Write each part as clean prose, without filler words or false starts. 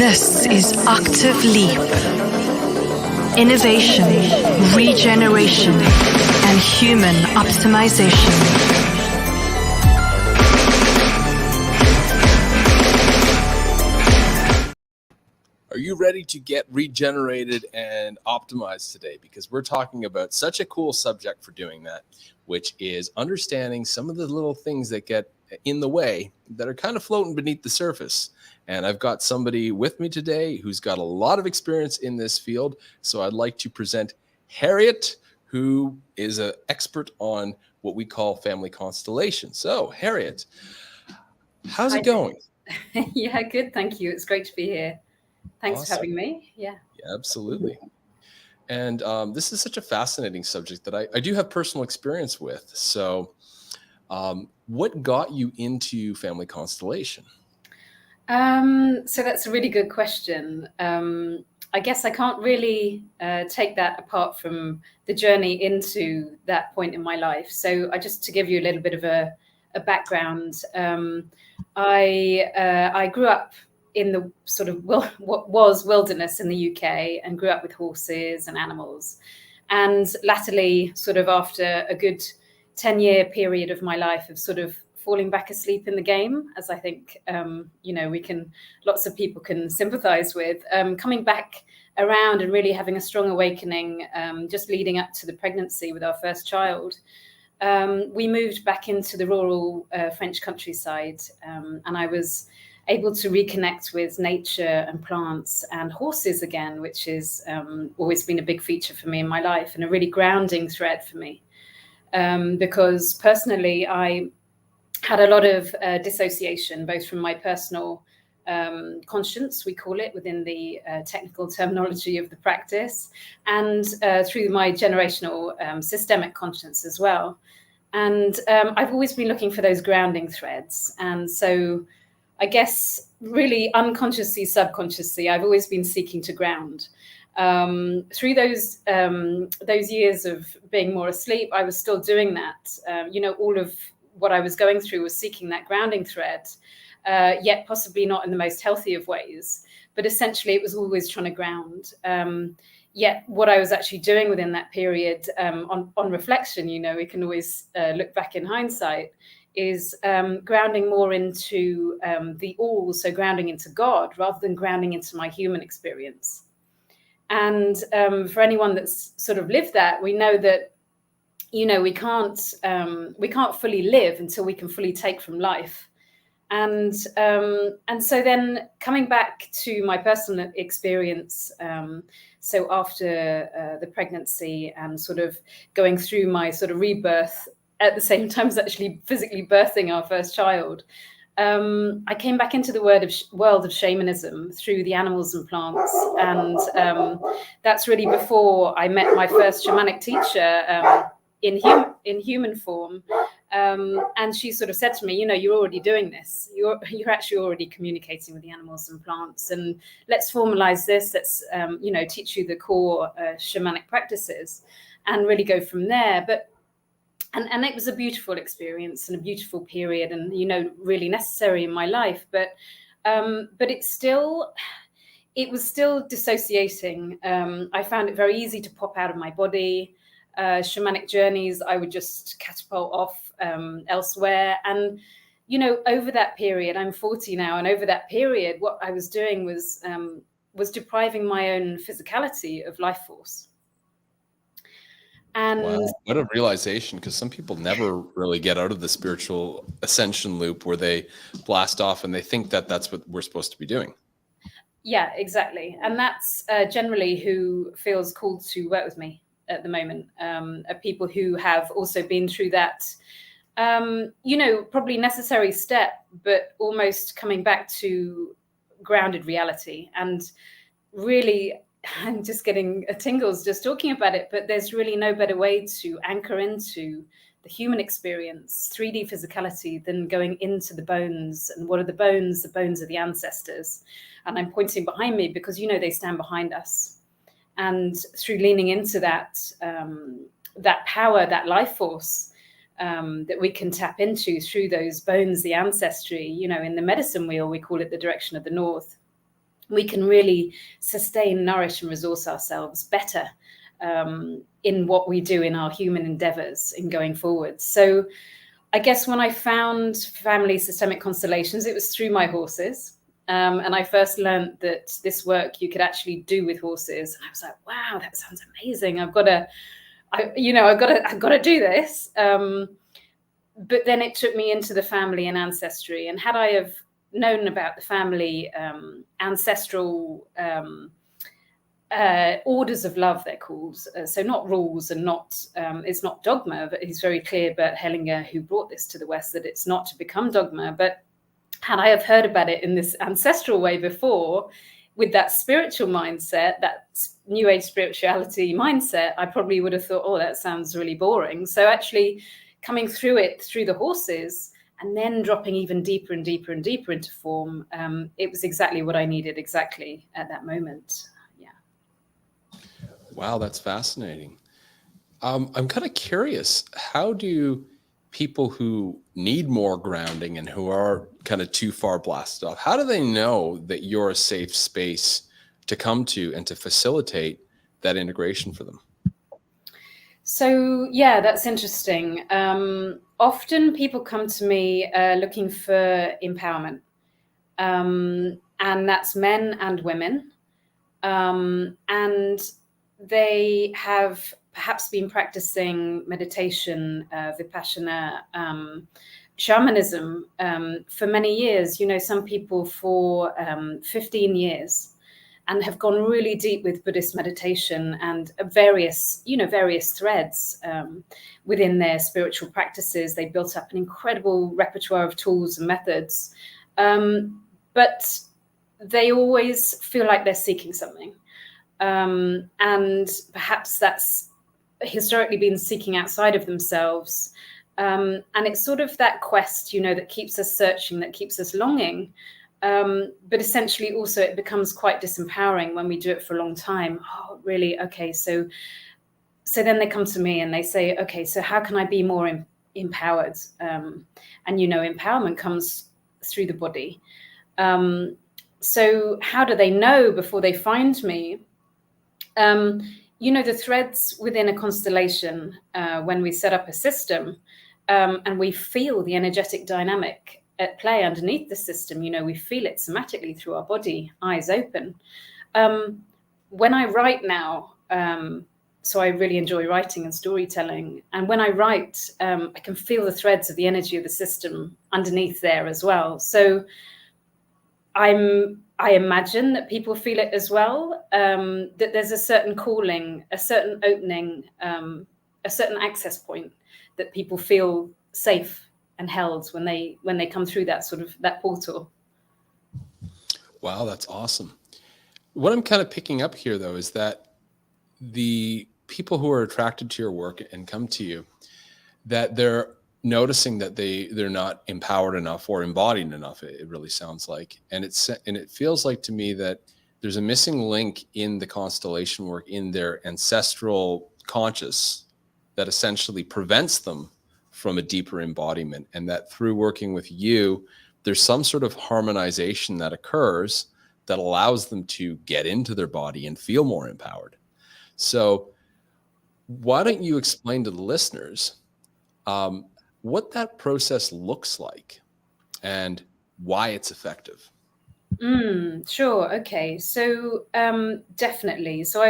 This is Octave Leap. Innovation, regeneration, and human optimization. Are you ready to get regenerated and optimized today? Because we're talking about such a cool subject for doing that, which is understanding some of the little things that get in the way that are kind of floating beneath the surface. And I've got somebody with me today who's got a lot of experience in this field. So I'd like to present Harriet, who is an expert on what we call family constellation. So Harriet, how's it going? Yeah, good. Thank you. It's great to be here. Thanks Awesome. for having me. Yeah, absolutely. And this is such a fascinating subject that I do have personal experience with. So what got you into family constellation? So that's a really good question. I guess I can't really take that apart from the journey into that point in my life. So just to give you a little bit of a background, I grew up in the sort of what was wilderness in the UK and grew up with horses and animals. And latterly, sort of after a good 10-year period of my life of sort of falling back asleep in the game, as I think, lots of people can sympathize with, coming back around and really having a strong awakening, just leading up to the pregnancy with our first child. We moved back into the rural French countryside, and I was able to reconnect with nature and plants and horses again, which is always been a big feature for me in my life and a really grounding thread for me. Because personally, I had a lot of dissociation, both from my personal conscience, we call it within the technical terminology of the practice, and through my generational systemic conscience as well. And I've always been looking for those grounding threads. And so I guess really unconsciously, subconsciously, I've always been seeking to ground. Through those years of being more asleep, I was still doing that. All of what I was going through was seeking that grounding thread, yet possibly not in the most healthy of ways. But essentially, it was always trying to ground. Yet what I was actually doing within that period, on reflection, we can always look back in hindsight, is grounding more into the all, so grounding into God rather than grounding into my human experience. And for anyone that's sort of lived that, we know that, we can't fully live until we can fully take from life. And so then coming back to my personal experience, so after the pregnancy and sort of going through my sort of rebirth at the same time as actually physically birthing our first child, I came back into the world of shamanism through the animals and plants. And that's really before I met my first shamanic teacher in human form. And she sort of said to me, you're already doing this. You're actually already communicating with the animals and plants. And let's formalize this. Let's, teach you the core shamanic practices and really go from there. And it was a beautiful experience and a beautiful period and, really necessary in my life. But it was still dissociating. I found it very easy to pop out of my body. Shamanic journeys, I would just catapult off elsewhere. And, over that period, I'm 40 now. And over that period, what I was doing was depriving my own physicality of life force. And wow, what a realization, because some people never really get out of the spiritual ascension loop where they blast off and they think that that's what we're supposed to be doing. Yeah, exactly. And that's generally who feels called to work with me at the moment, are people who have also been through that, probably necessary step, but almost coming back to grounded reality. And really, I'm just getting tingles just talking about it, but there's really no better way to anchor into the human experience, 3D physicality, than going into the bones. And what are the bones? The bones are the ancestors. And I'm pointing behind me because, they stand behind us. And through leaning into that power, that life force, that we can tap into through those bones, the ancestry, in the medicine wheel, we call it the direction of the north. we can really sustain, nourish, and resource ourselves better in what we do in our human endeavors in going forward. So I guess when I found Family Systemic Constellations, it was through my horses. And I first learned that this work you could actually do with horses. And I was like, wow, that sounds amazing. I've got to do this. But then it took me into the family and ancestry. And had I have known about the family ancestral orders of love, they're called. So not rules and not, it's not dogma, but he's very clear, Bert Hellinger, who brought this to the West, that it's not to become dogma. But had I have heard about it in this ancestral way before, with that spiritual mindset, that new age spirituality mindset, I probably would have thought, oh, that sounds really boring. So actually coming through it through the horses and then dropping even deeper and deeper and deeper into form, it was exactly what I needed exactly at that moment. Yeah. Wow, that's fascinating. I'm kind of curious, how do people who need more grounding and who are kind of too far blasted off, how do they know that you're a safe space to come to and to facilitate that integration for them? So, yeah, that's interesting. Often people come to me looking for empowerment, and that's men and women. And they have perhaps been practicing meditation, Vipassana, shamanism for many years, some people for 15 years, and have gone really deep with Buddhist meditation and various threads within their spiritual practices. They built up an incredible repertoire of tools and methods, but they always feel like they're seeking something. And perhaps that's historically been seeking outside of themselves. And it's sort of that quest, that keeps us searching, that keeps us longing. But essentially also it becomes quite disempowering when we do it for a long time. Oh, really? Okay. So then they come to me and they say, okay, so how can I be more empowered? And, empowerment comes through the body. So how do they know before they find me? The threads within a constellation, when we set up a system and we feel the energetic dynamic at play underneath the system, we feel it somatically through our body, eyes open. When I write now, so I really enjoy writing and storytelling. And when I write, I can feel the threads of the energy of the system underneath there as well. So I imagine that people feel it as well, that there's a certain calling, a certain opening, a certain access point that people feel safe and held when they come through that portal. Wow, that's awesome. What I'm kind of picking up here, though, is that the people who are attracted to your work and come to you, that they're noticing that they're not empowered enough or embodied enough, it really sounds like. And it feels like to me that there's a missing link in the constellation work, in their ancestral conscious, that essentially prevents them from a deeper embodiment. And that through working with you, there's some sort of harmonization that occurs that allows them to get into their body and feel more empowered. So why don't you explain to the listeners what that process looks like and why it's effective? Sure. Okay. So definitely. So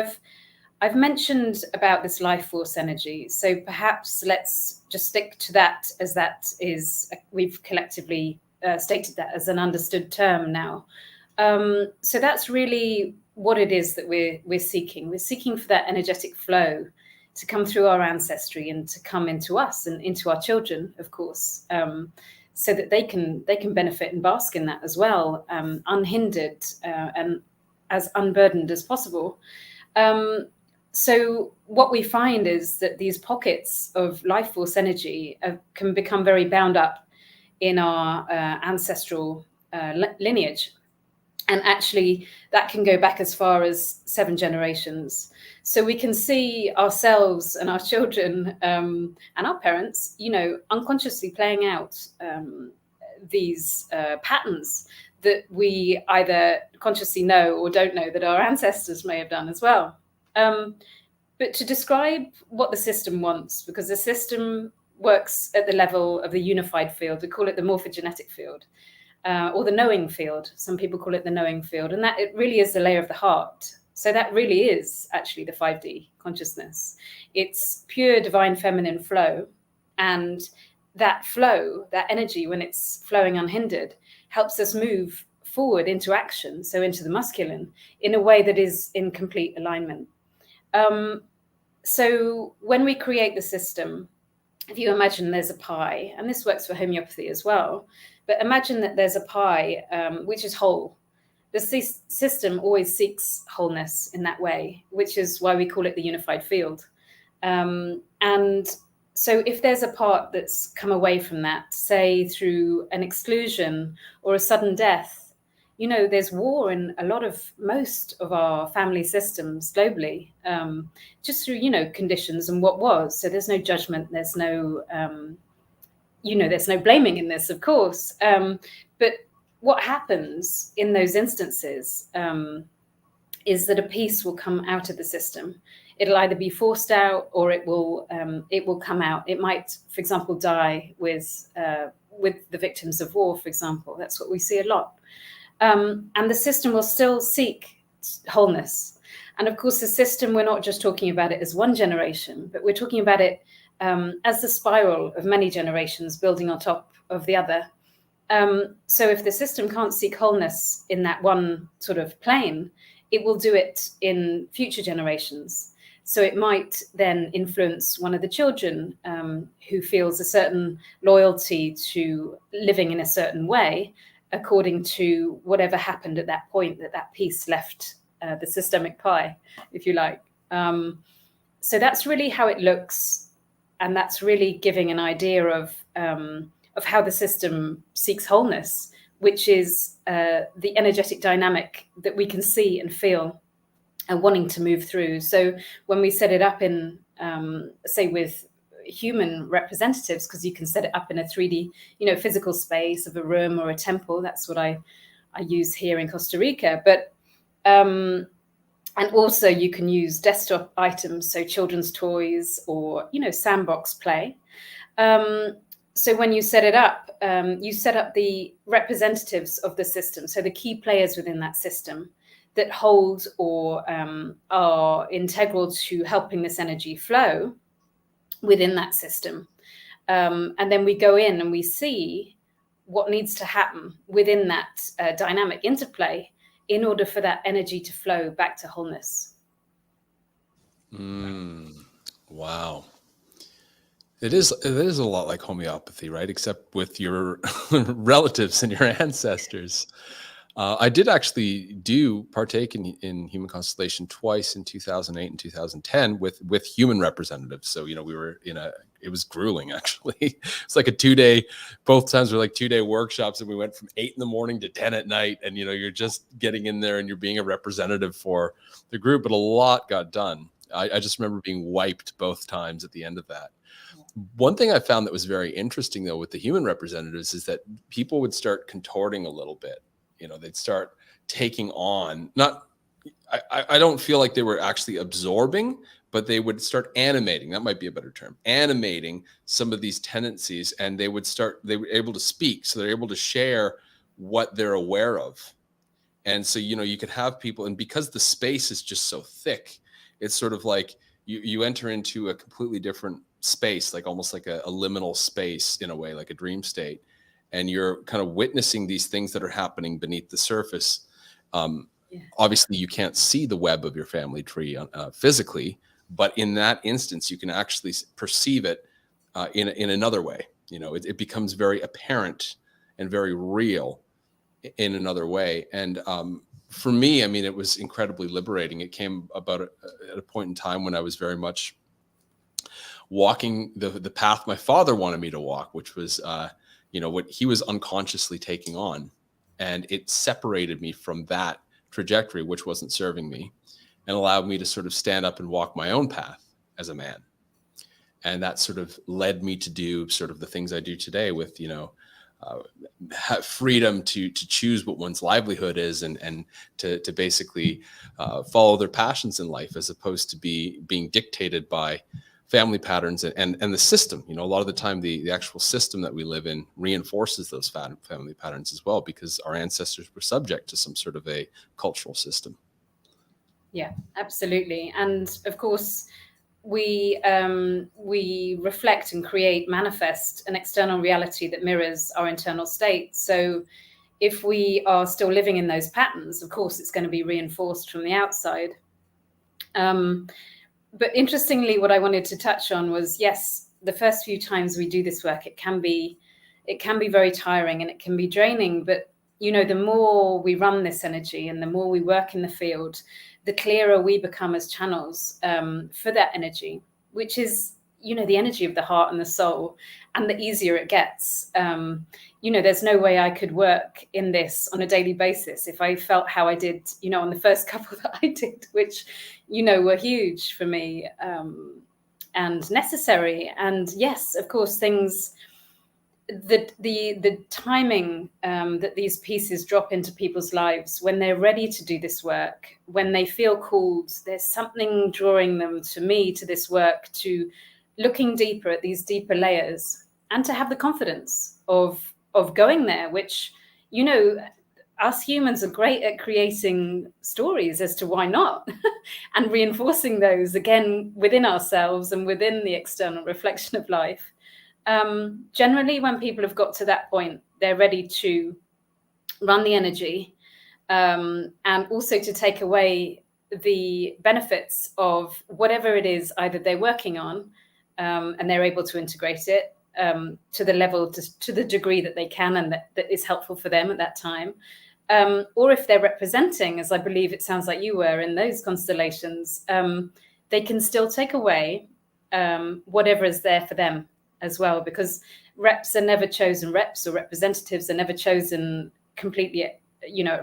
I've mentioned about this life force energy. So perhaps let's just stick to that, as that is, we've collectively stated that as an understood term now. So that's really what it is that we're seeking. We're seeking for that energetic flow to come through our ancestry and to come into us and into our children, of course, so that they can benefit and bask in that as well, unhindered and as unburdened as possible. So what we find is that these pockets of life force energy can become very bound up in our ancestral lineage. And actually, that can go back as far as 7 generations. So we can see ourselves and our children and our parents, unconsciously playing out these patterns that we either consciously know or don't know that our ancestors may have done as well. But to describe what the system wants, because the system works at the level of the unified field, we call it the morphogenetic field, or the knowing field. Some people call it the knowing field, and that it really is the layer of the heart. So that really is actually the 5D consciousness. It's pure divine feminine flow, and that flow, that energy, when it's flowing unhindered, helps us move forward into action, so into the masculine, in a way that is in complete alignment. So when we create the system, if you imagine there's a pie, and this works for homeopathy as well, but imagine that there's a pie which is whole. The system always seeks wholeness in that way, which is why we call it the unified field. And so if there's a part that's come away from that, say through an exclusion or a sudden death, you know, there's war in most of our family systems globally, just through, you know, conditions and what was. So there's no judgment, there's no, there's no blaming in this, of course. But what happens in those instances is that a piece will come out of the system. It'll either be forced out or it will come out. It might, for example, die with the victims of war, for example. That's what we see a lot. And the system will still seek wholeness. And of course, the system, we're not just talking about it as one generation, but we're talking about it as the spiral of many generations building on top of the other. So if the system can't seek wholeness in that one sort of plane, it will do it in future generations. So it might then influence one of the children who feels a certain loyalty to living in a certain way, according to whatever happened at that point that piece left the systemic pie, if you like. So that's really how it looks. And that's really giving an idea of how the system seeks wholeness, which is the energetic dynamic that we can see and feel and wanting to move through. So when we set it up in, say, with human representatives, because you can set it up in a 3D, physical space of a room or a temple. That's what I use here in Costa Rica. But and also you can use desktop items, so children's toys or sandbox play. So when you set it up, you set up the representatives of the system, so the key players within that system that hold or are integral to helping this energy flow within that system. And then we go in and we see what needs to happen within that dynamic interplay in order for that energy to flow back to wholeness. Wow. It is a lot like homeopathy, right? Except with your relatives and your ancestors. I did actually partake in Human Constellation twice in 2008 and 2010 with human representatives. So, we were it was grueling, actually. It's like a 2-day, both times were like 2-day workshops, and we went from 8 in the morning to 10 at night. And, you're just getting in there and you're being a representative for the group, but a lot got done. I just remember being wiped both times at the end of that. One thing I found that was very interesting, though, with the human representatives is that people would start contorting a little bit. They'd start taking on, I don't feel like they were actually absorbing, but they would start animating. That might be a better term, animating some of these tendencies. And they were able to speak. So they're able to share what they're aware of. And so, you could have people, and because the space is just so thick, it's sort of like you enter into a completely different space, like almost like a liminal space in a way, like a dream state. And you're kind of witnessing these things that are happening beneath the surface. Obviously, you can't see the web of your family tree physically, but in that instance, you can actually perceive it in another way. It becomes very apparent and very real in another way. And for me, it was incredibly liberating. It came about at a point in time when I was very much walking the path my father wanted me to walk, which was what he was unconsciously taking on. And it separated me from that trajectory, which wasn't serving me, and allowed me to sort of stand up and walk my own path as a man. And that sort of led me to do sort of the things I do today with, have freedom to choose what one's livelihood is, and to basically follow their passions in life, as opposed to being dictated by family patterns and the system. A lot of the time the actual system that we live in reinforces those family patterns as well, because our ancestors were subject to some sort of a cultural system. Yeah, absolutely. And of course, we reflect and manifest an external reality that mirrors our internal state. So if we are still living in those patterns, of course, it's going to be reinforced from the outside. But interestingly, what I wanted to touch on was, yes, the first few times we do this work, it can be very tiring and it can be draining. But, the more we run this energy and the more we work in the field, the clearer we become as channels for that energy, which is, the energy of the heart and the soul, and the easier it gets. There's no way I could work in this on a daily basis if I felt how I did, on the first couple that I did, which, were huge for me and necessary. And yes, of course, the timing that these pieces drop into people's lives when they're ready to do this work, when they feel called, there's something drawing them to me, to this work, to looking deeper at these deeper layers, and to have the confidence of going there, which, us humans are great at creating stories as to why not, and reinforcing those again within ourselves and within the external reflection of life. Generally, when people have got to that point, they're ready to run the energy, and also to take away the benefits of whatever it is either they're working on, and they're able to integrate it to the level, to the degree that they can, and that is helpful for them at that time. Or if they're representing, as I believe it sounds like you were in those constellations, they can still take away whatever is there for them as well, because reps are never chosen, reps or representatives are never chosen completely, at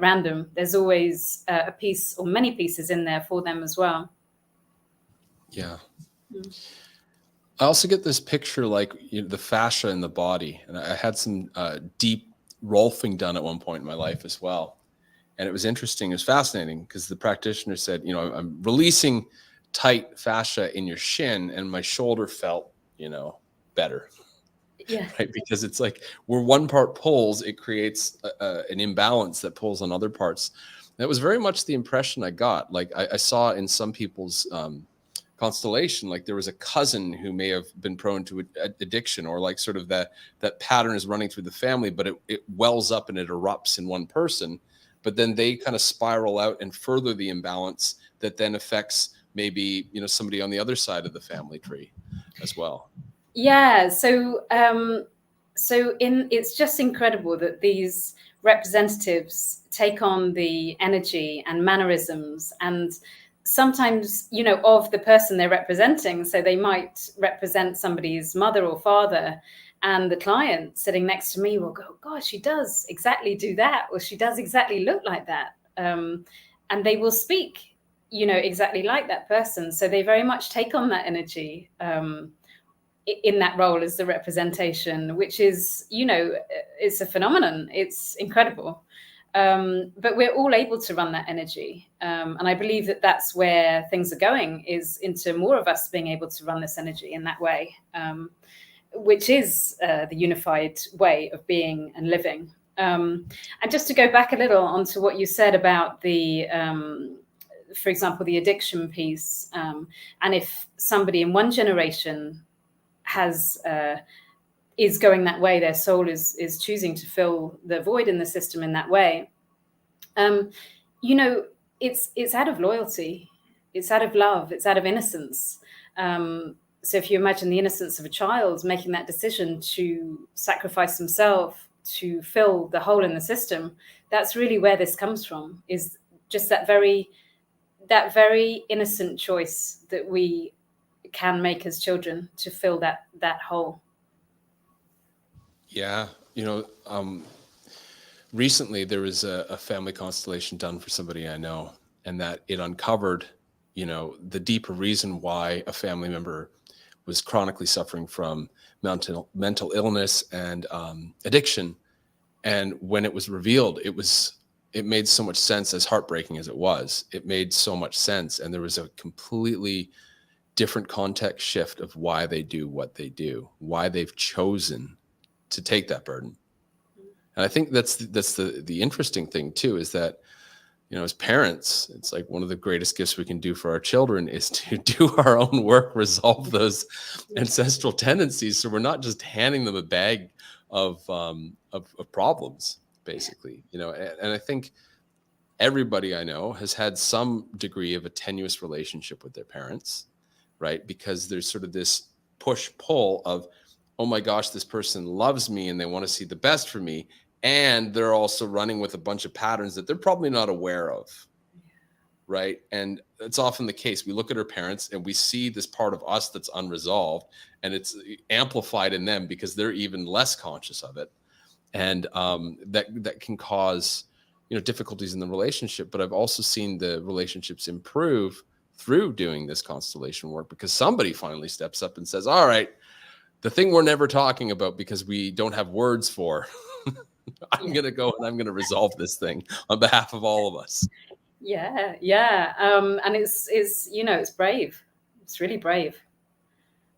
random. There's always a piece or many pieces in there for them as well. Yeah. I also get this picture, like the fascia in the body, and I had some deep rolfing done at one point in my life as well, and it was interesting. It was fascinating because the practitioner said, I'm releasing tight fascia in your shin, and my shoulder felt, better. Yeah. Right, because it's like where one part pulls, it creates an imbalance that pulls on other parts. That was very much the impression I got. Like I saw in some people's constellation, like there was a cousin who may have been prone to addiction, or like sort of that pattern is running through the family, but it wells up and it erupts in one person, but then they kind of spiral out and further the imbalance that then affects maybe somebody on the other side of the family tree as well. Yeah, so it's just incredible that these representatives take on the energy and mannerisms, and sometimes, of the person they're representing. So they might represent somebody's mother or father, and the client sitting next to me will go, "God, she does exactly do that," or "She does exactly look like that," and they will speak, exactly like that person. So they very much take on that energy in that role as the representation, which is, it's a phenomenon. It's incredible. But we're all able to run that energy. And I believe that that's where things are going, is into more of us being able to run this energy in that way, which is the unified way of being and living. And just to go back a little onto what you said about the, for example, the addiction piece, and if somebody in one generation is going that way, their soul is choosing to fill the void in the system in that way. It's out of loyalty, it's out of love, it's out of innocence. So if you imagine the innocence of a child making that decision to sacrifice himself to fill the hole in the system, that's really where this comes from, is just that very innocent choice that we can make as children to fill that hole. Yeah, recently there was a family constellation done for somebody I know, and that it uncovered, the deeper reason why a family member was chronically suffering from mental illness and addiction, And when it was revealed, it made so much sense, as heartbreaking as it was. It made so much sense. And there was a completely different context shift of why they do what they do, why they've chosen to take that burden. And I think that's the interesting thing too, is that, you know, as parents, it's like one of the greatest gifts we can do for our children is to do our own work, resolve those ancestral tendencies. So we're not just handing them a bag of problems, basically, you know. And I think everybody I know has had some degree of a tenuous relationship with their parents, right? Because there's sort of this push-pull of, oh my gosh, this person loves me and they want to see the best for me. And they're also running with a bunch of patterns that they're probably not aware of, right? And it's often the case. We look at our parents and we see this part of us that's unresolved, and it's amplified in them because they're even less conscious of it. And that can cause, you know, difficulties in the relationship. But I've also seen the relationships improve through doing this constellation work, because somebody finally steps up and says, all right, the thing we're never talking about because we don't have words for, I'm going to go and I'm going to resolve this thing on behalf of all of us. Yeah. And it's, you know, it's brave. It's really brave.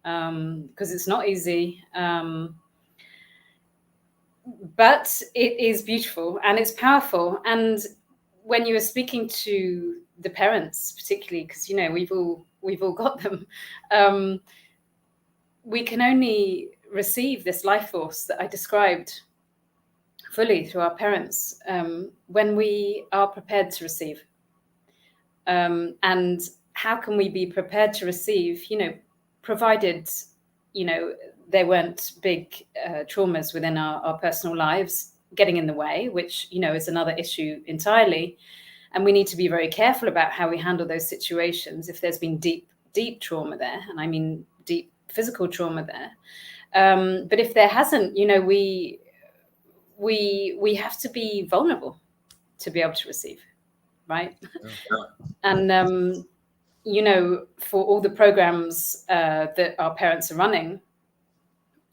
Because it's not easy. But it is beautiful and it's powerful. And when you were speaking to the parents, particularly, because, you know, we've all got them, we can only receive this life force that I described fully through our parents when we are prepared to receive. And how can we be prepared to receive, you know, provided, you know, there weren't big traumas within our personal lives getting in the way, which, you know, is another issue entirely. And we need to be very careful about how we handle those situations if there's been deep trauma there. And I mean deep physical trauma there. But if there hasn't, you know, we have to be vulnerable to be able to receive, right? And you know, for all the programs that our parents are running,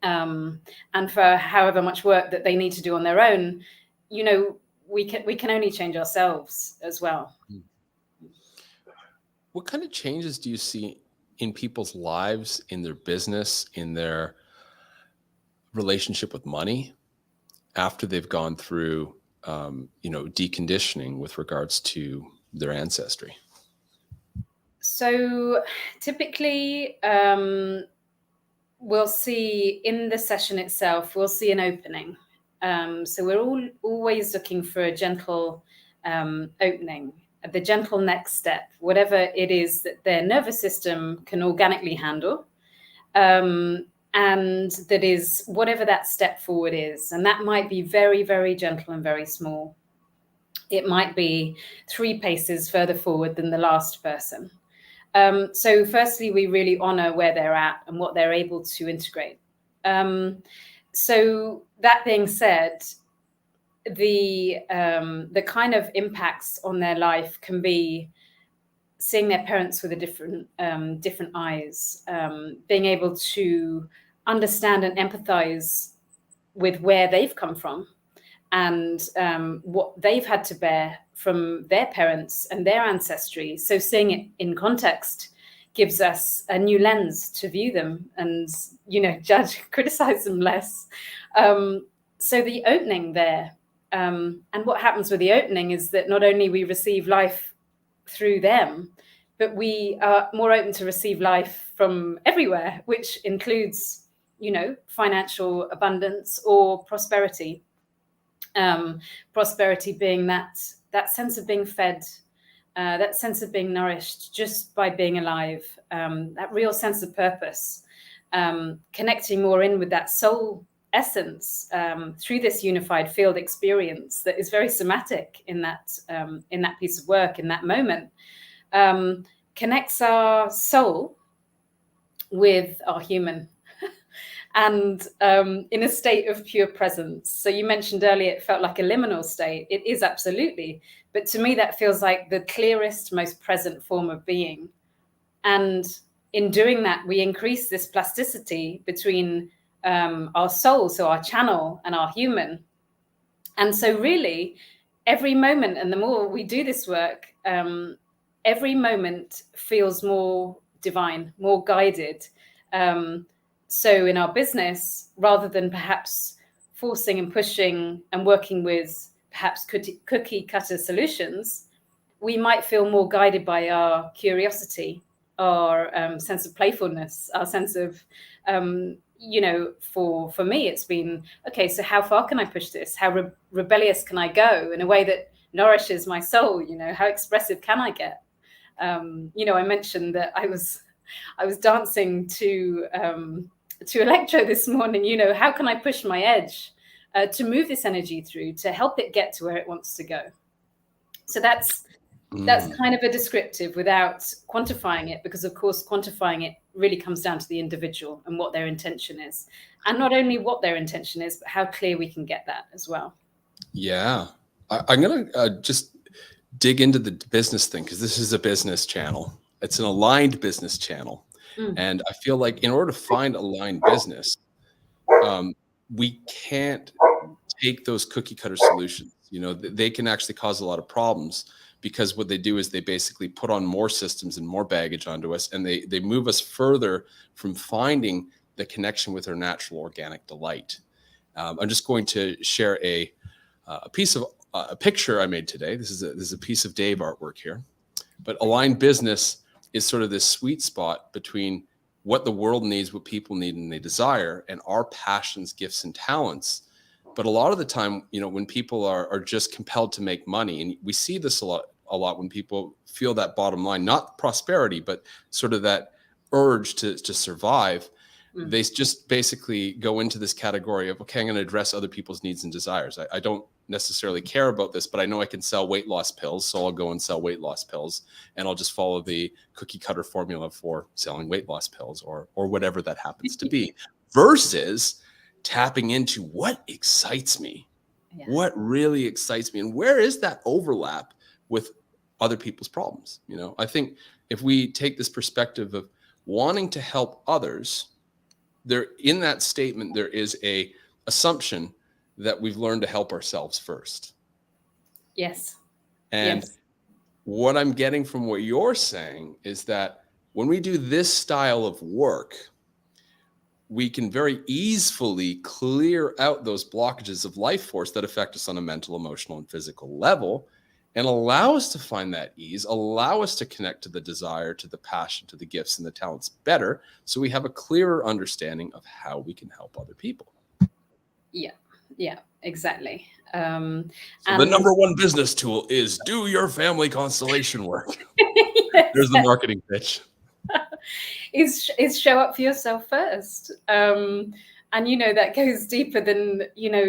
and for however much work that they need to do on their own, you know, we can only change ourselves as well. What kind of changes do you see in people's lives, in their business, in their relationship with money, after they've gone through, you know, deconditioning with regards to their ancestry? So typically, we'll see in the session itself, we'll see an opening. So we're always looking for a gentle opening, the gentle next step, whatever it is that their nervous system can organically handle. And that is whatever that step forward is. And that might be very, very gentle and very small. It might be 3 paces further forward than the last person. So firstly, we really honor where they're at and what they're able to integrate. So that being said, the kind of impacts on their life can be seeing their parents with a different eyes, being able to understand and empathize with where they've come from and what they've had to bear from their parents and their ancestry. So seeing it in context gives us a new lens to view them and, you know, judge, criticize them less. So the opening there, and what happens with the opening is that not only we receive life through them, but we are more open to receive life from everywhere, which includes, you know, financial abundance or prosperity. Prosperity being that sense of being fed, that sense of being nourished just by being alive, that real sense of purpose, connecting more in with that soul essence through this unified field experience that is very somatic in that piece of work, in that moment, connects our soul with our human. And in a state of pure presence. So you mentioned earlier, it felt like a liminal state. It is absolutely. But to me, that feels like the clearest, most present form of being. And in doing that, we increase this plasticity between our soul, so our channel, and our human. And so really, every moment, and the more we do this work, every moment feels more divine, more guided. So in our business, rather than perhaps forcing and pushing and working with perhaps cookie cutter solutions, we might feel more guided by our curiosity, our sense of playfulness, our sense of, for me, it's been, okay, so how far can I push this? How rebellious can I go in a way that nourishes my soul? How expressive can I get? I mentioned that I was dancing to electro this morning. How can I push my edge to move this energy through, to help it get to where it wants to go? So that's kind of a descriptive without quantifying it, because of course quantifying it really comes down to the individual and what their intention is, and not only what their intention is, but how clear we can get that as well. Yeah, I'm gonna just dig into the business thing, because this is a business channel. It's an aligned business channel. And I feel like in order to find aligned business, we can't take those cookie cutter solutions. They can actually cause a lot of problems, because what they do is they basically put on more systems and more baggage onto us, and they move us further from finding the connection with our natural organic delight. I'm just going to share a piece of a picture I made today. This is a piece of Dave artwork here. But aligned business is sort of this sweet spot between what the world needs, what people need and they desire, and our passions, gifts, and talents. But a lot of the time, when people are just compelled to make money, and we see this a lot when people feel that bottom line, not prosperity, but sort of that urge to survive, they just basically go into this category of, okay, I'm going to address other people's needs and desires. I don't necessarily care about this, but I know I can sell weight loss pills, so I'll go and sell weight loss pills, and I'll just follow the cookie cutter formula for selling weight loss pills or whatever that happens to be, versus tapping into what excites me, what really excites me, and where is that overlap with other people's problems. I think if we take this perspective of wanting to help others, there in that statement, there is a assumption that we've learned to help ourselves first. Yes. And what I'm getting from what you're saying is that when we do this style of work, we can very easily clear out those blockages of life force that affect us on a mental, emotional, and physical level, and allow us to find that ease, allow us to connect to the desire, to the passion, to the gifts and the talents better, so we have a clearer understanding of how we can help other people. Yeah, exactly. So the number one business tool is do your family constellation work. There's the marketing pitch. is show up for yourself first. And that goes deeper than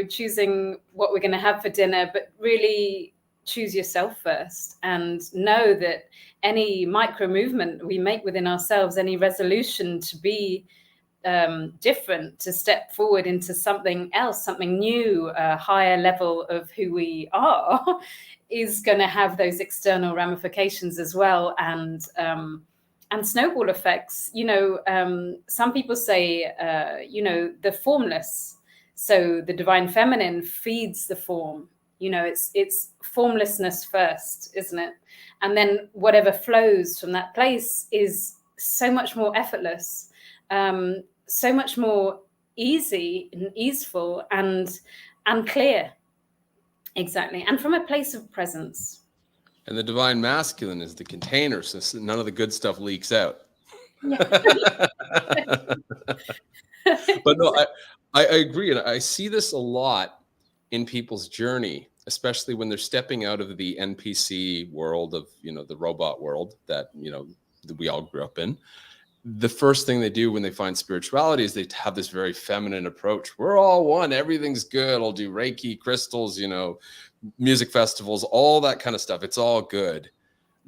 choosing what we're going to have for dinner, but really choose yourself first, and know that any micro movement we make within ourselves, any resolution to be different, to step forward into something else, something new, a higher level of who we are, is going to have those external ramifications as well, and snowball effects. Some people say the formless, so the divine feminine feeds the form. It's formlessness first, isn't it? And then whatever flows from that place is so much more effortless, so much more easy and easeful and clear. Exactly. And from a place of presence. And the divine masculine is the container, so none of the good stuff leaks out. Yeah. But no, I agree. And I see this a lot in people's journey, especially when they're stepping out of the NPC world of, the robot world that we all grew up in. The first thing they do when they find spirituality is they have this very feminine approach. We're all one. Everything's good. I'll do Reiki, crystals, music festivals, all that kind of stuff. It's all good.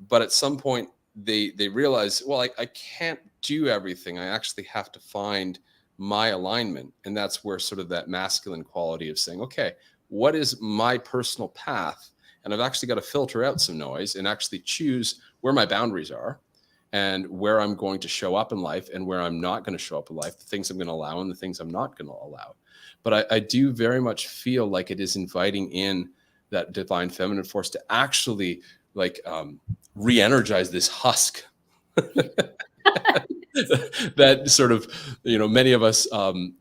But at some point they realize, well, I can't do everything. I actually have to find my alignment. And that's where sort of that masculine quality of saying, okay, what is my personal path? And I've actually got to filter out some noise and actually choose where my boundaries are, and where I'm going to show up in life and where I'm not going to show up in life, the things I'm going to allow and the things I'm not going to allow. But I do very much feel like it is inviting in that divine feminine force to actually like re-energize this husk that sort of, many of us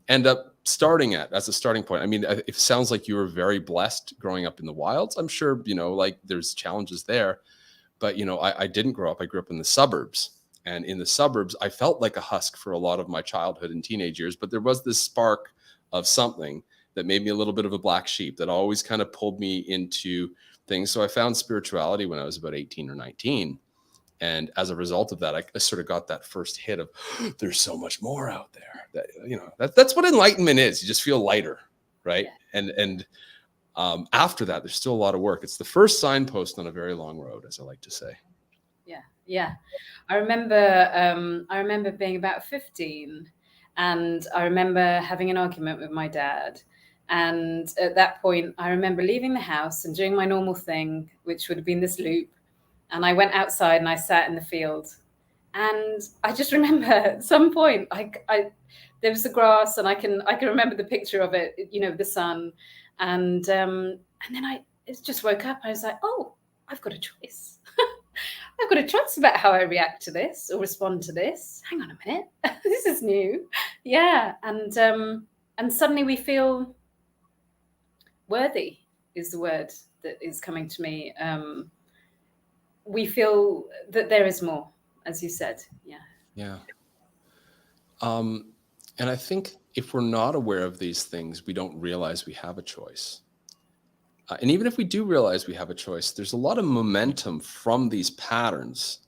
end up starting at as a starting point. I mean, it sounds like you were very blessed growing up in the wilds. I'm sure, like there's challenges there, but, I didn't grow up. I grew up in the suburbs. And in the suburbs, I felt like a husk for a lot of my childhood and teenage years, but there was this spark of something that made me a little bit of a black sheep that always kind of pulled me into things. So I found spirituality when I was about 18 or 19. And as a result of that, I sort of got that first hit of there's so much more out there. That, that's what enlightenment is. You just feel lighter, right? Yeah. And after that, there's still a lot of work. It's the first signpost on a very long road, as I like to say. Yeah. I remember being about 15, and I remember having an argument with my dad. And at that point, I remember leaving the house and doing my normal thing, which would have been this loop. And I went outside and I sat in the field. And I just remember at some point, there was the grass, and I can remember the picture of it, the sun. And then I just woke up. I was like, oh, I've got a choice. I've got a choice about how I react to this or respond to this. Hang on a minute. This is new. Yeah. And suddenly we feel worthy is the word that is coming to me. We feel that there is more, as you said. Yeah. And I think if we're not aware of these things, we don't realize we have a choice. And even if we do realize we have a choice, there's a lot of momentum from these patterns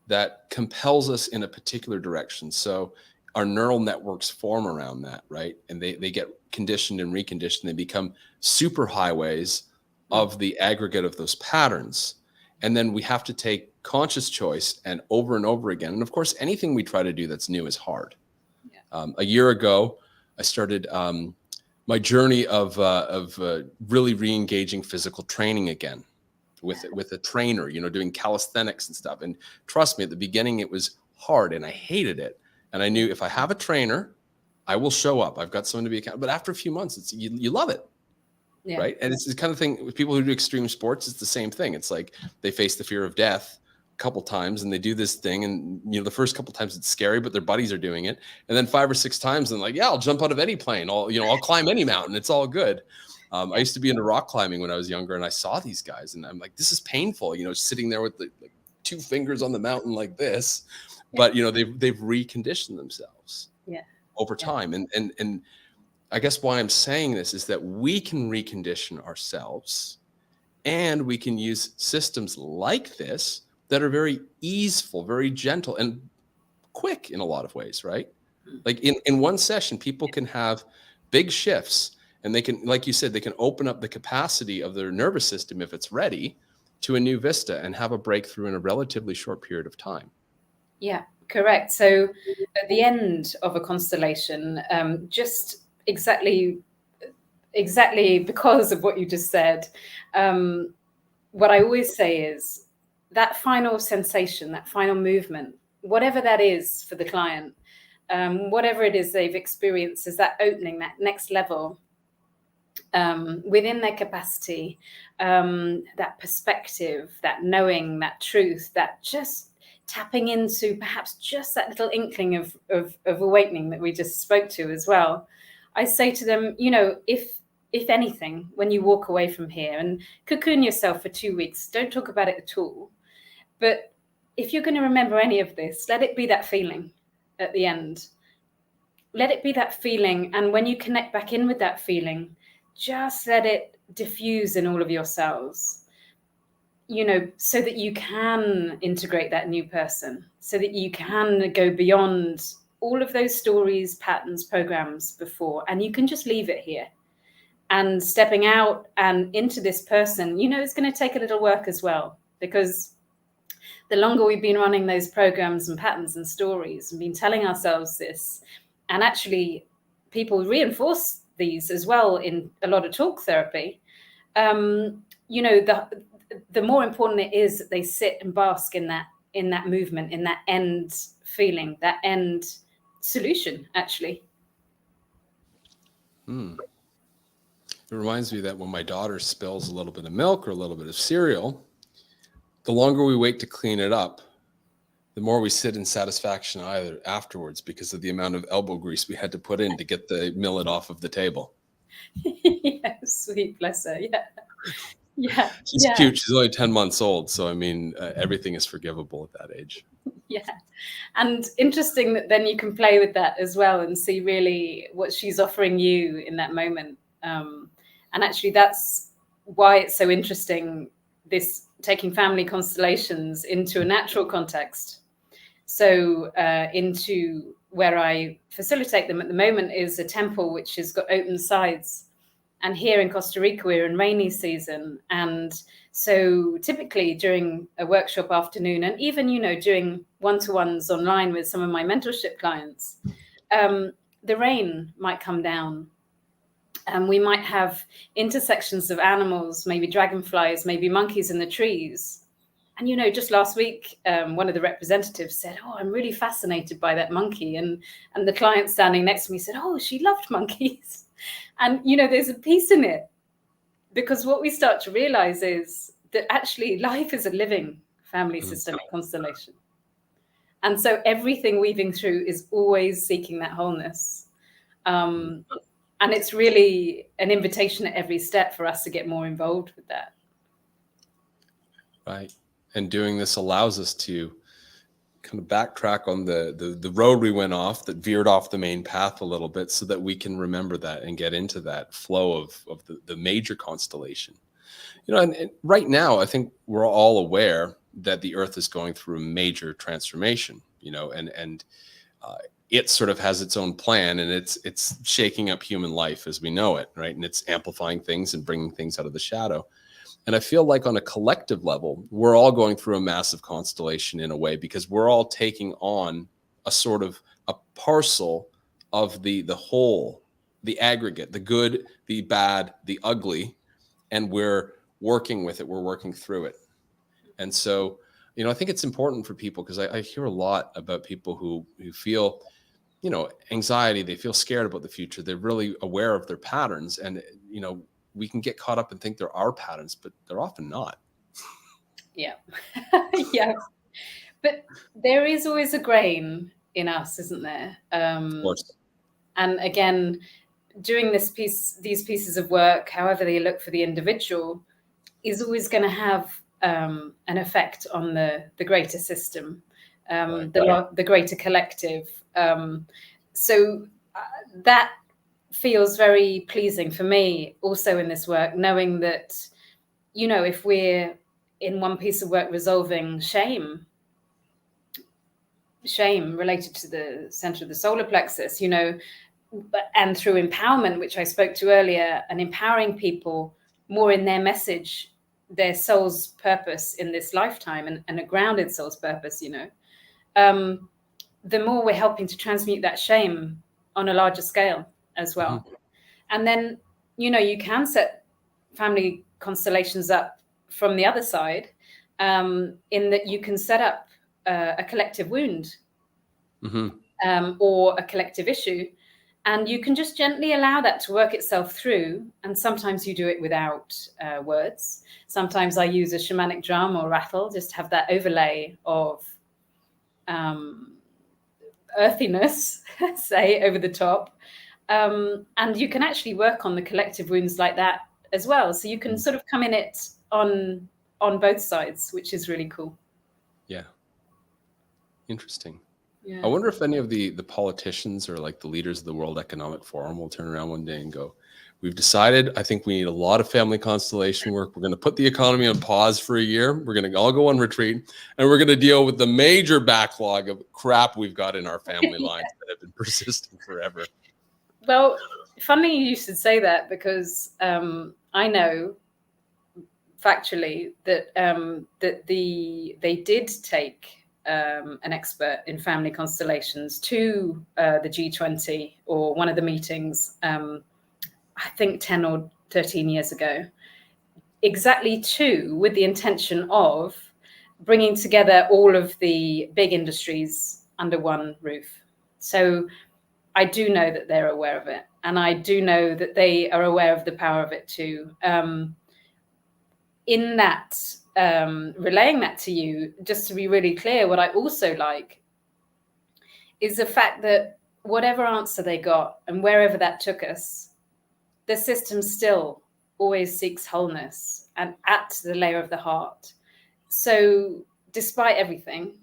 that compels us in a particular direction. So our neural networks form around that, right? And they get conditioned and reconditioned. They become super highways of the aggregate of those patterns. And then we have to take conscious choice and over again. And of course, anything we try to do that's new is hard. Yeah. A year ago, I started my journey of really re-engaging physical training again with a trainer, doing calisthenics and stuff. And trust me, at the beginning, it was hard and I hated it. And I knew if I have a trainer, I will show up. I've got someone to be accountable. But after a few months, you love it. Yeah. Right. And it's the kind of thing with people who do extreme sports, it's the same thing. It's like they face the fear of death a couple times and they do this thing. And, the first couple times it's scary, but their buddies are doing it. And then 5 or 6 times and like, yeah, I'll jump out of any plane. I'll climb any mountain. It's all good. I used to be into rock climbing when I was younger and I saw these guys and I'm like, this is painful, sitting there with the 2 fingers on the mountain like this, but they've reconditioned themselves over time. And I guess why I'm saying this is that we can recondition ourselves and we can use systems like this that are very easeful, very gentle and quick in a lot of ways, right? Like in one session, people can have big shifts and they can, like you said, they can open up the capacity of their nervous system if it's ready to a new vista and have a breakthrough in a relatively short period of time. Yeah, correct. So at the end of a constellation, just exactly because of what you just said, what I always say is that final sensation, that final movement, whatever that is for the client, whatever it is they've experienced, is that opening, that next level within their capacity, that perspective, that knowing, that truth, that just tapping into perhaps just that little inkling of awakening that we just spoke to as well. I say to them, if anything, when you walk away from here and cocoon yourself for 2 weeks, don't talk about it at all. But if you're going to remember any of this, let it be that feeling at the end. Let it be that feeling. And when you connect back in with that feeling, just let it diffuse in all of your cells, so that you can integrate that new person, so that you can go beyond all of those stories, patterns, programs before, and you can just leave it here. And stepping out and into this person, it's going to take a little work as well, because the longer we've been running those programs and patterns and stories and been telling ourselves this, and actually people reinforce these as well in a lot of talk therapy, the more important it is that they sit and bask in that in that movement, in that end feeling, that end solution, actually. It reminds me that when my daughter spills a little bit of milk or a little bit of cereal, the longer we wait to clean it up, the more we sit in satisfaction either afterwards because of the amount of elbow grease we had to put in to get the millet off of the table. Yeah, sweet, bless her. Yeah. Yeah. She's cute. She's only 10 months old. So, I mean, everything is forgivable at that age. Yeah. And interesting that then you can play with that as well and see really what she's offering you in that moment. And actually, that's why it's so interesting, this taking family constellations into a natural context. So into where I facilitate them at the moment is a temple which has got open sides. And here in Costa Rica, we're in rainy season. And so typically during a workshop afternoon, and even, doing one-to-ones online with some of my mentorship clients, the rain might come down. And we might have intersections of animals, maybe dragonflies, maybe monkeys in the trees. And, just last week, one of the representatives said, "Oh, I'm really fascinated by that monkey." And the client standing next to me said, "Oh, she loved monkeys." And, there's a piece in it, because what we start to realize is that actually life is a living family systemic constellation. And so everything weaving through is always seeking that wholeness. And it's really an invitation at every step for us to get more involved with that. Right. And doing this allows us to kind of backtrack on the road we went off that veered off the main path a little bit so that we can remember that and get into that flow of the major constellation. And right now, I think we're all aware that the Earth is going through a major transformation, and it sort of has its own plan, and it's shaking up human life as we know it, right? And it's amplifying things and bringing things out of the shadow. And I feel like on a collective level, we're all going through a massive constellation in a way, because we're all taking on a sort of a parcel of the whole, the aggregate, the good, the bad, the ugly, and we're working with it. We're working through it. And so, I think it's important for people, because I hear a lot about people who feel, anxiety, they feel scared about the future. They're really aware of their patterns. And, we can get caught up and think there are patterns, but they're often not. Yeah. Yeah. But there is always a grain in us, isn't there? Of course. And again, doing these pieces of work, however they look for the individual, is always going to have an effect on the greater system, the greater collective. So that feels very pleasing for me also in this work, knowing that, if we're in one piece of work resolving shame related to the center of the solar plexus, and through empowerment, which I spoke to earlier, and empowering people more in their message, their soul's purpose in this lifetime, and a grounded soul's purpose, the more we're helping to transmute that shame on a larger scale as well. Mm-hmm. And then, you can set family constellations up from the other side, in that you can set up a collective wound, or a collective issue, and you can just gently allow that to work itself through. And sometimes you do it without words. Sometimes I use a shamanic drum or rattle, just have that overlay of earthiness, say, over the top. And you can actually work on the collective wounds like that as well. So you can sort of come in it on both sides, which is really cool. Yeah. Interesting. Yeah. I wonder if any of the politicians or like the leaders of the World Economic Forum will turn around one day and go, "We've decided, I think we need a lot of family constellation work. We're going to put the economy on pause for a year. We're going to all go on retreat, and we're going to deal with the major backlog of crap we've got in our family lines that have been persisting forever." Well, funny you should say that, because I know factually that they did take an expert in family constellations to the G20 or one of the meetings, I think 10 or 13 years ago, exactly with the intention of bringing together all of the big industries under one roof. So I do know that they're aware of it, and I do know that they are aware of the power of it too. In that, relaying that to you, just to be really clear, what I also like is the fact that whatever answer they got and wherever that took us, the system still always seeks wholeness and at the layer of the heart. So despite everything,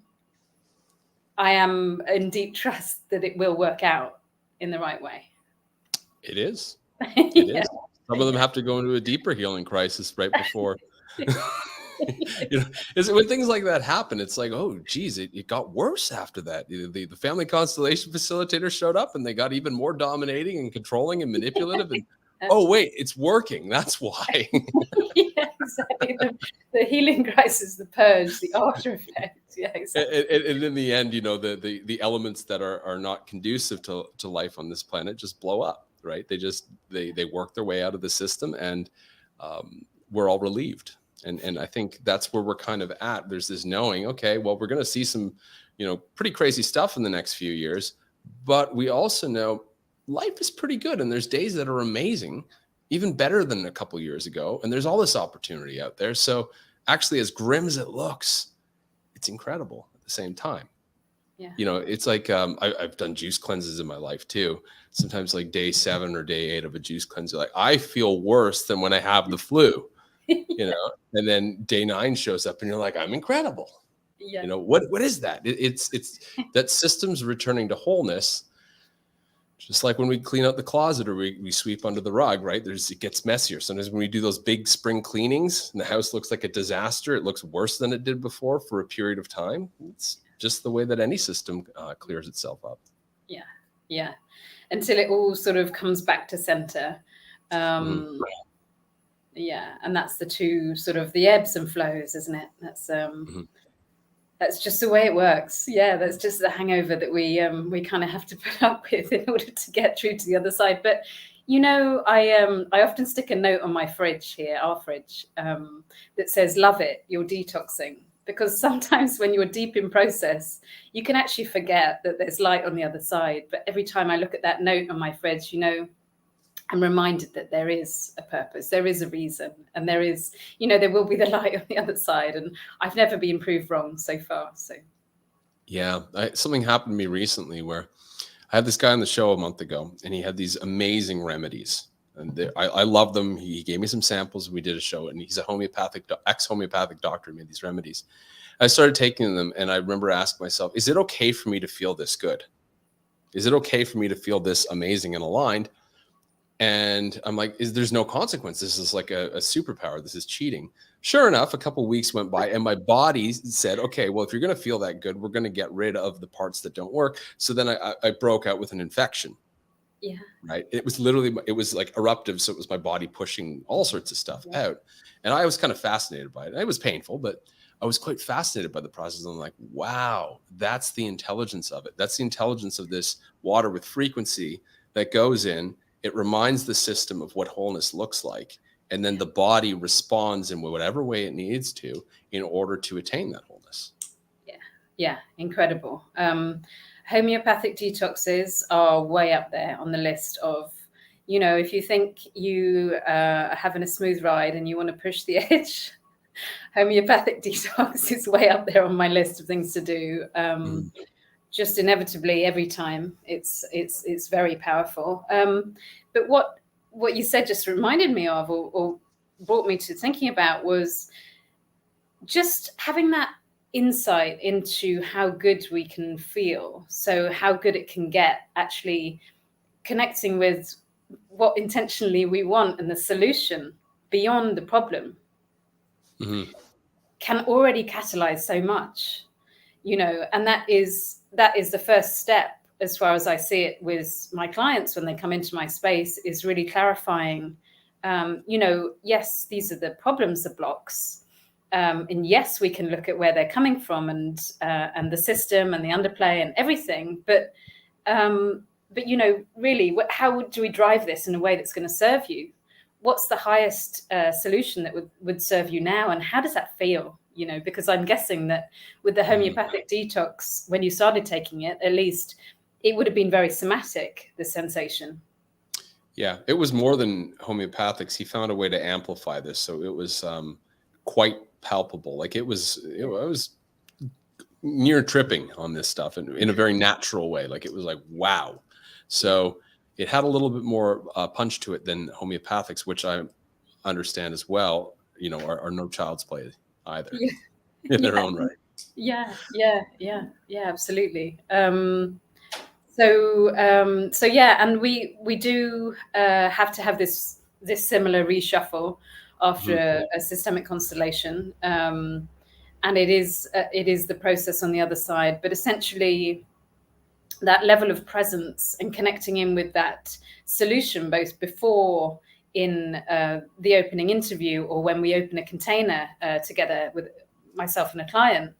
I am in deep trust that it will work out in the right way. It is. Yeah. Is. Some of them have to go into a deeper healing crisis right before. You know, when things like that happen, it's like, oh, geez, it got worse after that. The Family Constellation facilitator showed up and they got even more dominating and controlling and manipulative. And oh, wait, it's working. That's why. Yeah, exactly. The healing crisis, the purge, the after effects. Yeah, exactly. And in the end, you know, the elements that are not conducive to life on this planet just blow up, right? They work their way out of the system, and we're all relieved. And I think that's where we're kind of at. There's this knowing, okay, well, we're going to see some, you know, pretty crazy stuff in the next few years, but we also know life is pretty good. And there's days that are amazing, even better than a couple years ago. And there's all this opportunity out there. So actually, as grim as it looks, it's incredible at the same time. Yeah. You know, it's like I've done juice cleanses in my life too. Sometimes like day 7 or day 8 of a juice cleanse, like I feel worse than when I have the flu. You know, and then day 9 shows up and you're like, I'm incredible. Yeah. You know, what is that? It's that system's returning to wholeness. Just like when we clean out the closet or we sweep under the rug, right? It gets messier. Sometimes when we do those big spring cleanings and the house looks like a disaster, it looks worse than it did before for a period of time. It's just the way that any system clears itself up. Yeah. Yeah. Until it all sort of comes back to center. Yeah, and that's the two sort of the ebbs and flows, isn't it? That's just the way it works. Yeah, that's just the hangover that we kind of have to put up with in order to get through to the other side. But you know, I often stick a note on my fridge here, our fridge, that says "Love it, you're detoxing." Because sometimes when you're deep in process, you can actually forget that there's light on the other side. But every time I look at that note on my fridge, you know, I'm reminded that there is a purpose, there is a reason, and there is, you know, there will be the light on the other side. And I've never been proved wrong so far. So, yeah, something happened to me recently where I had this guy on the show a month ago, and he had these amazing remedies, and I love them. He gave me some samples. We did a show, and he's a ex-homeopathic doctor. He made these remedies. I started taking them, and I remember asking myself, is it okay for me to feel this good? Is it okay for me to feel this amazing and aligned? And I'm like, there's no consequence. This is like a superpower. This is cheating. Sure enough, a couple of weeks went by and my body said, okay, well, if you're going to feel that good, we're going to get rid of the parts that don't work. So then I broke out with an infection. yeah. Right. It was like eruptive. So it was my body pushing all sorts of stuff out. And I was kind of fascinated by it. It was painful, but I was quite fascinated by the process. I'm like, wow, that's the intelligence of it. That's the intelligence of this water with frequency that goes in. It reminds the system of what wholeness looks like. And then the body responds in whatever way it needs to in order to attain that wholeness. Yeah. Yeah. Incredible. Homeopathic detoxes are way up there on the list of, you know, if you think you are having a smooth ride and you want to push the edge, homeopathic detox is way up there on my list of things to do. Just inevitably every time it's very powerful. But what you said just reminded me of or brought me to thinking about was just having that insight into how good we can feel. So how good it can get, actually connecting with what intentionally we want and the solution beyond the problem can already catalyze so much, you know, and that is the first step, as far as I see it with my clients when they come into my space, is really clarifying, you know, yes, these are the problems, the blocks. And yes, we can look at where they're coming from and the system and the underplay and everything. But you know, really, how do we drive this in a way that's going to serve you? What's the highest solution that would serve you now? And how does that feel? you know, because I'm guessing that with the homeopathic detox, when you started taking it, at least it would have been very somatic, the sensation. Yeah, it was more than homeopathics. He found a way to amplify this, so it was quite palpable. Like it was near tripping on this stuff in a very natural way. Like it was like, wow. So it had a little bit more punch to it than homeopathics, which I understand as well, you know, are no child's play either in their own right. Yeah, absolutely. So yeah, and we do have to have this similar reshuffle after a systemic constellation, and it is the process on the other side. But essentially, that level of presence and connecting in with that solution, both before in the opening interview or when we open a container together with myself and a client.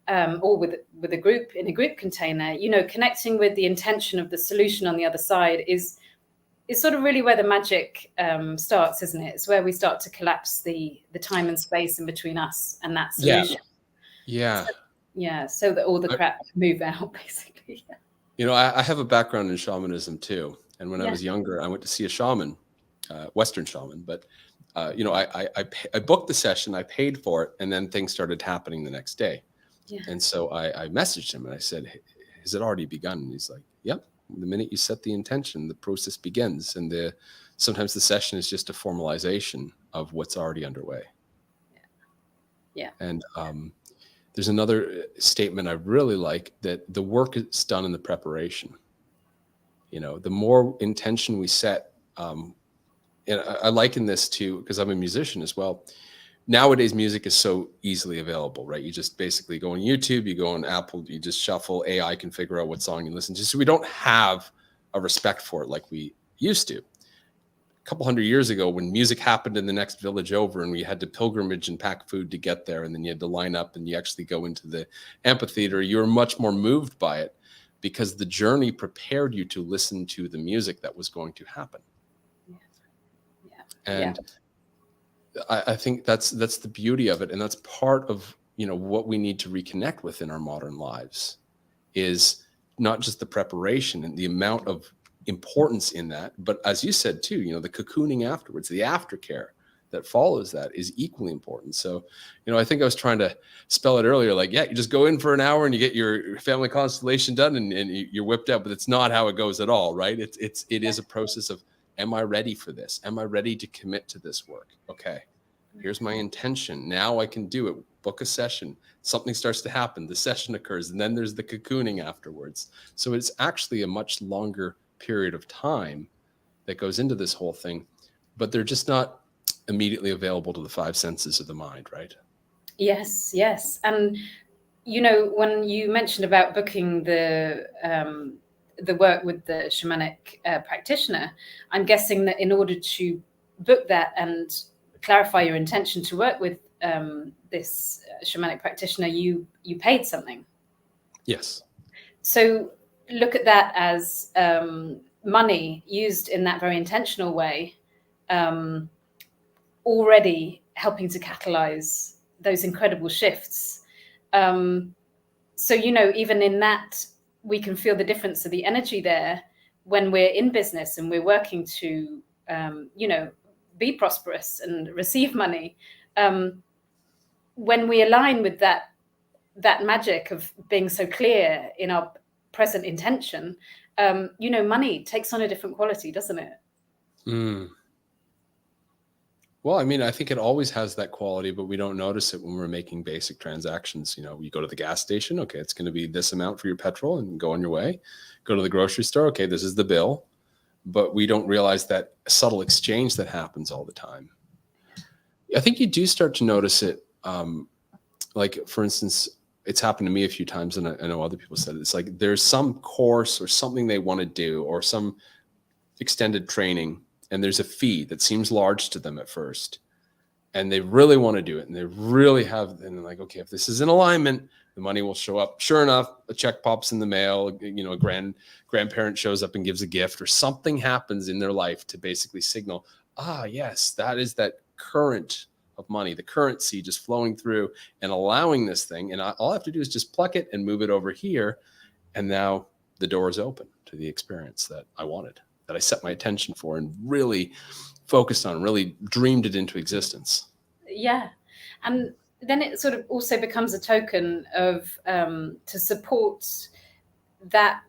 Or with a group in a group container, you know, connecting with the intention of the solution on the other side is sort of really where the magic starts, isn't it? It's where we start to collapse the time and space in between us and that solution. So that all the crap move out, basically. You know, I have a background in shamanism too, and when I was younger, I went to see a shaman, Western shaman, but you know, I booked the session, I paid for it, and then things started happening the next day. Yeah. And so I messaged him and I said, hey, has it already begun? And he's like, yep. The minute you set the intention, the process begins. And sometimes the session is just a formalization of what's already underway. Yeah. And there's another statement I really like, that the work is done in the preparation. You know, the more intention we set, and I liken this to, because I'm a musician as well. Nowadays, music is so easily available, right? You just basically go on YouTube, you go on Apple, you just shuffle, AI can figure out what song you listen to. So we don't have a respect for it like we used to. A couple hundred years ago, when music happened in the next village over and we had to pilgrimage and pack food to get there, and then you had to line up and you actually go into the amphitheater, you were much more moved by it because the journey prepared you to listen to the music that was going to happen. And I think that's the beauty of it. And that's part of, you know, what we need to reconnect with in our modern lives, is not just the preparation and the amount of importance in that, but as you said too, you know, the cocooning afterwards, the aftercare that follows that is equally important. So, you know, I think I was trying to spell it earlier, like, yeah, you just go in for an hour and you get your family constellation done and you're whipped out, but it's not how it goes at all, right? It is a process of, am I ready for this? Am I ready to commit to this work? Okay, here's my intention. Now I can do it. Book a session. Something starts to happen. The session occurs, and then there's the cocooning afterwards. So it's actually a much longer period of time that goes into this whole thing, but they're just not immediately available to the five senses of the mind, right? Yes. And, you know, when you mentioned about booking the work with the shamanic practitioner, I'm guessing that in order to book that and clarify your intention to work with this shamanic practitioner, you paid something. Yes. So look at that as money used in that very intentional way, already helping to catalyze those incredible shifts. So, you know, even in that, we can feel the difference of the energy there when we're in business and we're working to, you know, be prosperous and receive money. When we align with that magic of being so clear in our present intention, you know, money takes on a different quality, doesn't it? Well, I mean, I think it always has that quality, but we don't notice it when we're making basic transactions. You know, you go to the gas station, okay, it's going to be this amount for your petrol and go on your way. Go to the grocery store, okay, this is the bill. But we don't realize that subtle exchange that happens all the time. I think you do start to notice it. Like, for instance, it's happened to me a few times, and I know other people said it. It's like there's some course or something they want to do, or some extended training, and there's a fee that seems large to them at first, and they really want to do it, and they really have, and they're like, okay, if this is in alignment, the money will show up. Sure enough, a check pops in the mail, you know, a grandparent shows up and gives a gift, or something happens in their life to basically signal, yes, that is that current of money, the currency just flowing through and allowing this thing. And all I have to do is just pluck it and move it over here. And now the door is open to the experience that I wanted, that I set my attention for and really focused on, really dreamed it into existence. Yeah. And then it sort of also becomes a token of to support that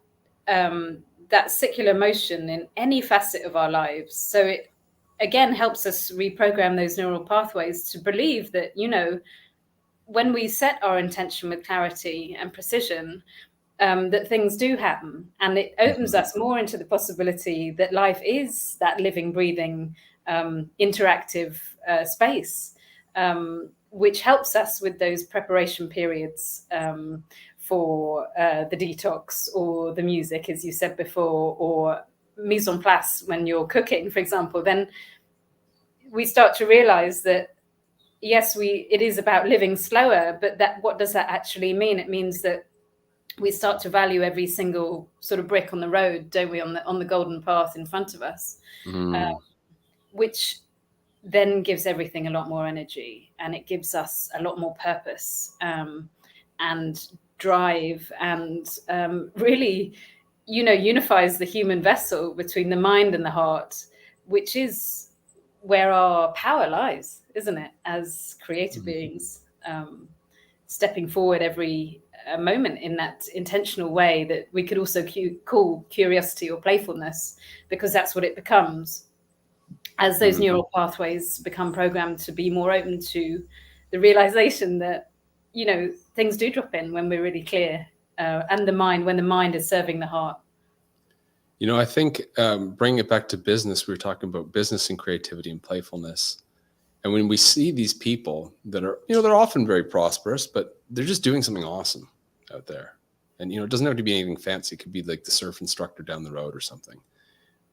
that secular motion in any facet of our lives. So it again helps us reprogram those neural pathways to believe that, you know, when we set our intention with clarity and precision, that things do happen, and it opens us more into the possibility that life is that living, breathing, interactive space, which helps us with those preparation periods for the detox or the music, as you said before, or mise en place when you're cooking, for example. Then we start to realize that, yes, it is about living slower, but that, what does that actually mean? It means that we start to value every single sort of brick on the road, don't we, on the golden path in front of us, which then gives everything a lot more energy, and it gives us a lot more purpose and drive, and really, you know, unifies the human vessel between the mind and the heart, which is where our power lies, isn't it, as creative beings, stepping forward every moment in that intentional way that we could also call curiosity or playfulness, because that's what it becomes as those neural pathways become programmed to be more open to the realization that, you know, things do drop in when we're really clear, and when the mind is serving the heart. You know, I think bringing it back to business, we were talking about business and creativity and playfulness. And when we see these people that are, you know, they're often very prosperous, but they're just doing something awesome out there. And, you know, it doesn't have to be anything fancy. It could be like the surf instructor down the road or something.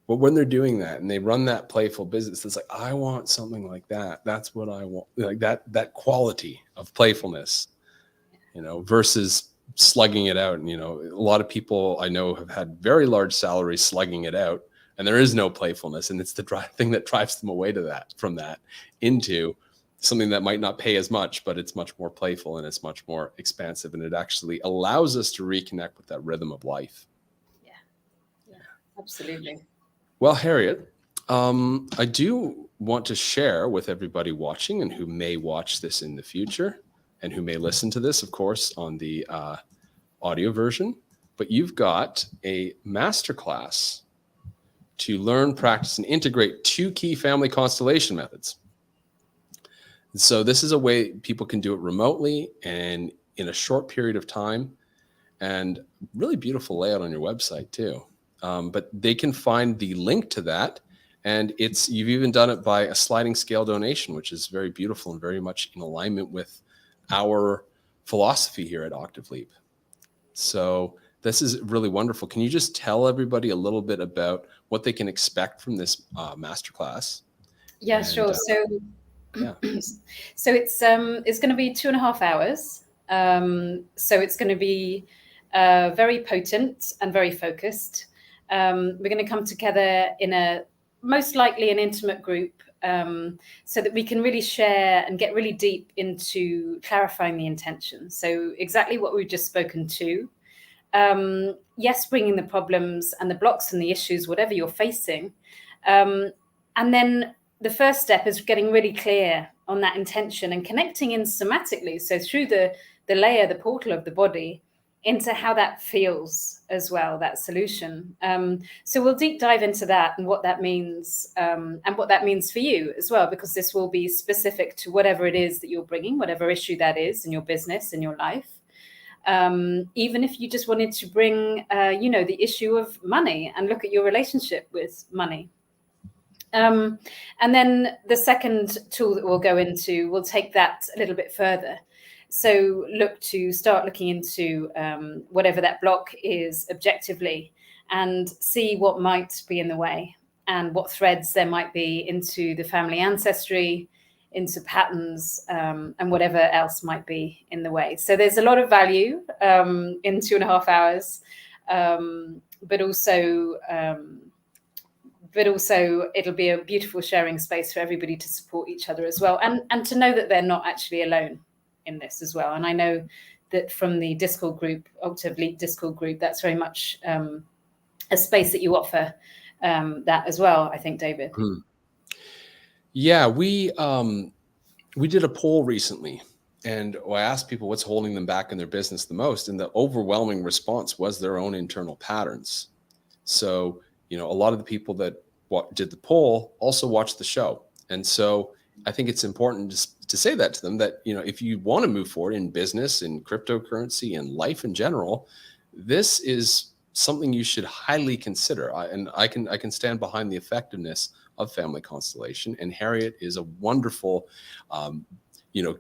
But when they're doing that and they run that playful business, it's like, I want something like that. That's what I want. Like that quality of playfulness, you know, versus slugging it out. And, you know, a lot of people I know have had very large salaries slugging it out, and there is no playfulness. And it's the thing that drives them away from that into something that might not pay as much, but it's much more playful and it's much more expansive. And it actually allows us to reconnect with that rhythm of life. Yeah, absolutely. Well, Harriet, I do want to share with everybody watching and who may watch this in the future and who may listen to this, of course, on the audio version, but you've got a masterclass to learn, practice, and integrate 2 key family constellation methods. And so this is a way people can do it remotely and in a short period of time, and really beautiful layout on your website too. But they can find the link to that, and you've even done it by a sliding scale donation, which is very beautiful and very much in alignment with our philosophy here at Octave Leap. So this is really wonderful. Can you just tell everybody a little bit about what they can expect from this masterclass? Yeah, sure. So it's going to be 2.5 hours. So it's going to be very potent and very focused. We're going to come together in most likely an intimate group, so that we can really share and get really deep into clarifying the intention. So exactly what we've just spoken to. Yes, bringing the problems and the blocks and the issues, whatever you're facing. And then the first step is getting really clear on that intention and connecting in somatically. So through the layer, the portal of the body, into how that feels as well, that solution. So we'll deep dive into that and what that means, and what that means for you as well, because this will be specific to whatever it is that you're bringing, whatever issue that is in your business, in your life. Even if you just wanted to bring, the issue of money and look at your relationship with money. And then the second tool that we'll go into, we'll take that a little bit further. So start looking into whatever that block is objectively, and see what might be in the way and what threads there might be into the family ancestry, into patterns, and whatever else might be in the way. So there's a lot of value in 2.5 hours, but also but also it'll be a beautiful sharing space for everybody to support each other as well, and to know that they're not actually alone in this as well. And I know that from the Discord group, Octave Leap Discord group, that's very much a space that you offer that as well, I think, David. Yeah, we did a poll recently, and I asked people what's holding them back in their business the most, and the overwhelming response was their own internal patterns. So, a lot of the people that did the poll also watched the show. And so I think it's important to say that to them, that, if you want to move forward in business, in cryptocurrency, and life in general, this is something you should highly consider. I can stand behind the effectiveness of Family Constellation. And Harriet is a wonderful,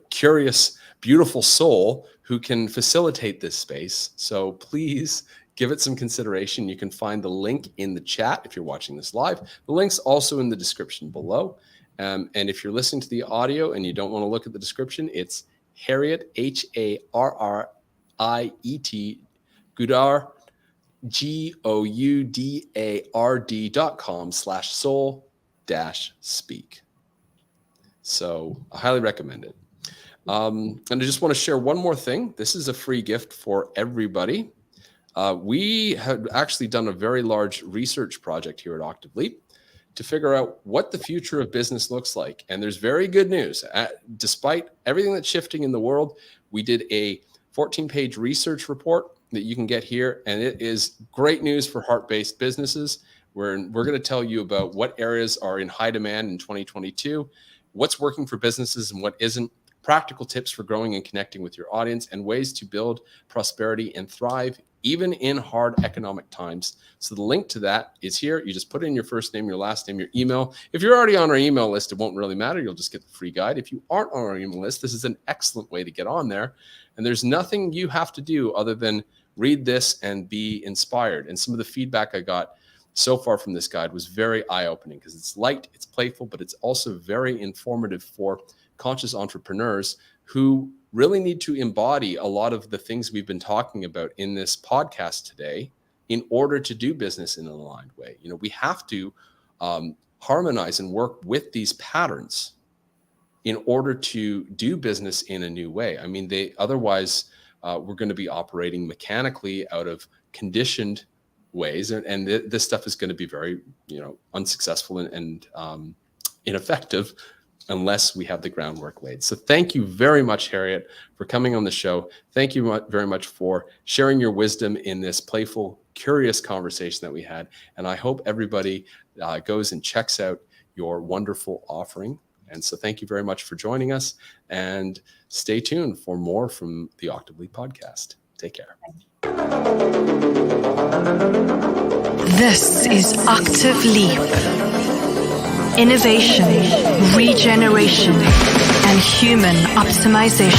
curious, beautiful soul who can facilitate this space. So please give it some consideration. You can find the link in the chat if you're watching this live. The link's also in the description below. And if you're listening to the audio and you don't want to look at the description, it's Harriet, Harriet, Goudard, GOUDARD.com/soul-speak. So I highly recommend it. And I just want to share one more thing. This is a free gift for everybody. We had actually done a very large research project here at Octave Leap to figure out what the future of business looks like. And there's very good news. Despite everything that's shifting in the world, we did a 14-page research report that you can get here. And it is great news for heart-based businesses. We're going to tell you about what areas are in high demand in 2022, what's working for businesses and what isn't, practical tips for growing and connecting with your audience, and ways to build prosperity and thrive even in hard economic times. So the link to that is here. You just put in your first name, your last name, your email. If you're already on our email list, it won't really matter. You'll just get the free guide. If you aren't on our email list, this is an excellent way to get on there. And there's nothing you have to do other than read this and be inspired. And some of the feedback I got so far from this guide was very eye-opening, because it's light, it's playful, but it's also very informative for conscious entrepreneurs who really need to embody a lot of the things we've been talking about in this podcast today in order to do business in an aligned way. We have to harmonize and work with these patterns in order to do business in a new way. I mean, otherwise we're going to be operating mechanically out of conditioned ways, and this stuff is going to be very, unsuccessful and ineffective unless we have the groundwork laid. So thank you very much, Harriet, for coming on the show. Thank you very much for sharing your wisdom in this playful, curious conversation that we had. And I hope everybody goes and checks out your wonderful offering. And so thank you very much for joining us, and stay tuned for more from the Octave Leap podcast. Take care. This is Octave Leap. Innovation, regeneration, and human optimization.